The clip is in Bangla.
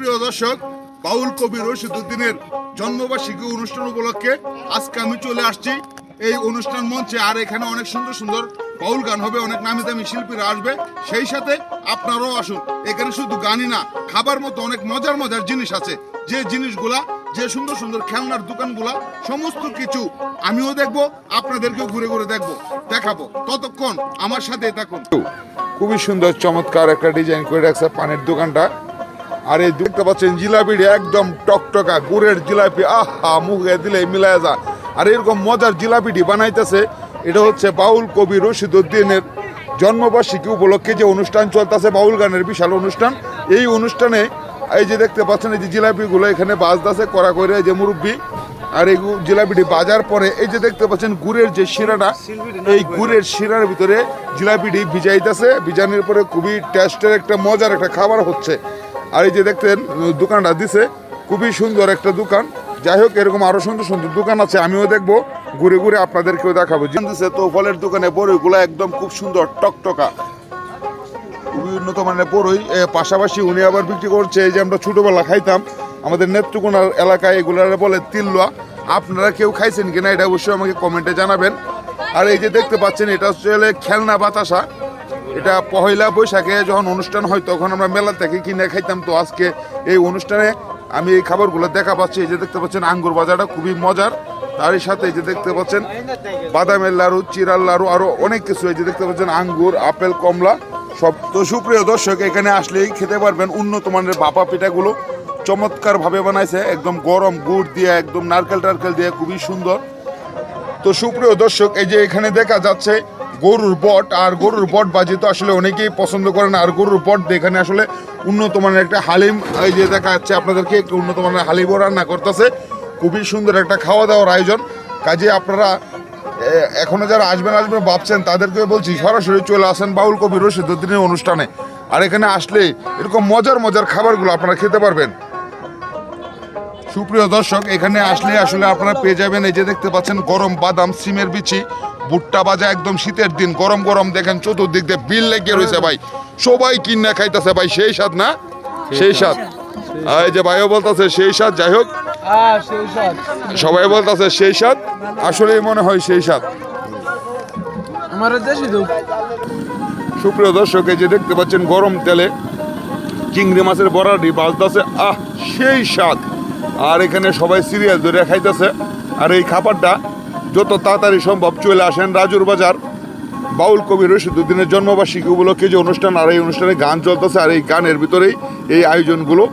প্রিয় দর্শক, বাউল কবি রশিদউদ্দিনের জন্মবার্ষিকী অনুষ্ঠান উপলক্ষে আজকে আমি চলে আসছি এই অনুষ্ঠান মঞ্চে। আর এখানে অনেক সুন্দর সুন্দর বাউল গান হবে, অনেক নামি দামি শিল্পীরা আসবে, সেই সাথে আপনারাও আসুন। এখানে শুধু গানই না, খাবার মতো অনেক মজার মজার জিনিস আছে। যে জিনিসগুলা, যে সুন্দর সুন্দর খেলনার দোকানগুলা, সমস্ত কিছু আমিও দেখবো, আপনাদেরকেও ঘুরে ঘুরে দেখাবো। ততক্ষণ আমার সাথে থাকুন। খুবই সুন্দর চমৎকার একটা ডিজাইন করে রাখছে পানের দোকানটা। আর এই দেখতে পাচ্ছেন জিলাপিটি একদম টকটকা গুড়ের জিলাপি, আহা মুখে দিলে মিলায় যা। আর এরকম মজার জিলাপিটি বানাইতেছে, এটা হচ্ছে বাউল কবি রশিদউদ্দিনের জন্মবার্ষিকী উপলক্ষে যে অনুষ্ঠান চলতেছে, বাউল গানের বিশাল অনুষ্ঠান। এই অনুষ্ঠানে এই যে দেখতে পাচ্ছেন এই যে জিলাপিগুলো এখানে বাজতেছে করা করে যে মুরব্বী। আর এই জিলাপিটি বাজার পরে এই যে দেখতে পাচ্ছেন গুড়ের যে শিরাটা, এই গুড়ের শিরার ভিতরে জিলাপিটি ভিজাইতেছে। ভিজানোর পরে খুবই টেস্টের একটা মজার একটা খাবার হচ্ছে। আর এই যে দেখতেন দোকানটা দিছে, খুবই সুন্দর একটা দোকান। যাই হোক, এরকম আরো সুন্দর সুন্দর দোকান আছে, আমিও দেখবো, ঘুরে ঘুরে আপনাদেরকেও দেখাবো। জানতেছে তো ফলের দোকানে বড়ইগুলো একদম খুব সুন্দর টকটকা, খুবই উন্নত মানের বড়ই। পাশাপাশি উনি আবার বিক্রি করছে এই যে আমরা ছোটবেলা খাইতাম আমাদের নেত্রকোনার এলাকায়, এগুলার বলে তিল্লা। আপনারা কেউ খাইছেন কিনা এটা অবশ্যই আমাকে কমেন্টে জানাবেন। আর এই যে দেখতে পাচ্ছেন এটা হচ্ছে খেলনা বাতাসা। এটা পহেলা বৈশাখে যখন অনুষ্ঠান হয় তখন আমরা মেলা থেকে কিনে খাইতাম। তো আজকে এই অনুষ্ঠানে আমি এই খাবারগুলো দেখা পাচ্ছি। এই যে দেখতে পাচ্ছেন আঙ্গুর বাজারটা খুবই মজার। তারই সাথে এই যে দেখতে পাচ্ছেন বাদামের লাড়ু, চিরার লাড়ু, আরো অনেক কিছু। এই যে দেখতে পাচ্ছেন আঙ্গুর, আপেল, কমলা সব। তো সুপ্রিয় দর্শক, এখানে আসলেই খেতে পারবেন উন্নত মানের ভাপা পিঠাগুলো। চমৎকার ভাবে বানাইছে, একদম গরম গুড় দিয়ে, একদম নারকেল টারকেল দিয়ে, খুবই সুন্দর। তো সুপ্রিয় দর্শক, এই যে এখানে দেখা যাচ্ছে গরুর বট। আর গরুর বট বাজি তো আসলে অনেকেই পছন্দ করেন। আর গরুর বট দিয়ে এখানে আসলে উন্নত মানের একটা হালিম, এই যে দেখা যাচ্ছে আপনাদেরকে একটু উন্নত মানের হালিমও রান্না করতেছে। খুবই সুন্দর একটা খাওয়া দাওয়ার আয়োজন। কাজে আপনারা এখনো যারা আসবেন ভাবছেন, তাদেরকে বলছি সরাসরি চলে আসেন বাউল কবি রশিদউদ্দিনের অনুষ্ঠানে। আর এখানে আসলে এরকম মজার মজার খাবারগুলো আপনারা খেতে পারবেন। সুপ্রিয় দর্শক, এখানে আসলে আসলে আপনারা পেয়ে যাবেন এই যে দেখতে পাচ্ছেন গরম বাদাম, সিমের বিচি, ভুট্টা ভাজা। একদম শীতের দিন গরম গরম দেখেন চতুর্দিক দিয়ে বিল লেগে রয়েছে ভাই, সবাই কিনা খাইতেছে ভাই। সেই স্বাদ না? সেই স্বাদ। এই যে ভাইও বলতেছে সেই স্বাদ। যাই হোক, সবাই বলতেছে সেই স্বাদ, আসলেই মনে হয় সেই স্বাদ। সুপ্রিয় দর্শক, এই যে দেখতে পাচ্ছেন গরম তেলে চিংড়ি মাছের বড়াটি বাজতেছে, আহ সেই স্বাদ। আর এখানে সবাই সিরিয়াল ধরে খাইতেছে। আর এই খাবারটা যত তাড়াতাড়ি সম্ভব চলে আসেন রাজুর বাজার বাউল কবি রশিদউদ্দিনের জন্মবার্ষিকী উপলক্ষে যে অনুষ্ঠান। আর এই অনুষ্ঠানে গান চলতেছে, আর এই গানের ভিতরেই এই আয়োজনগুলো।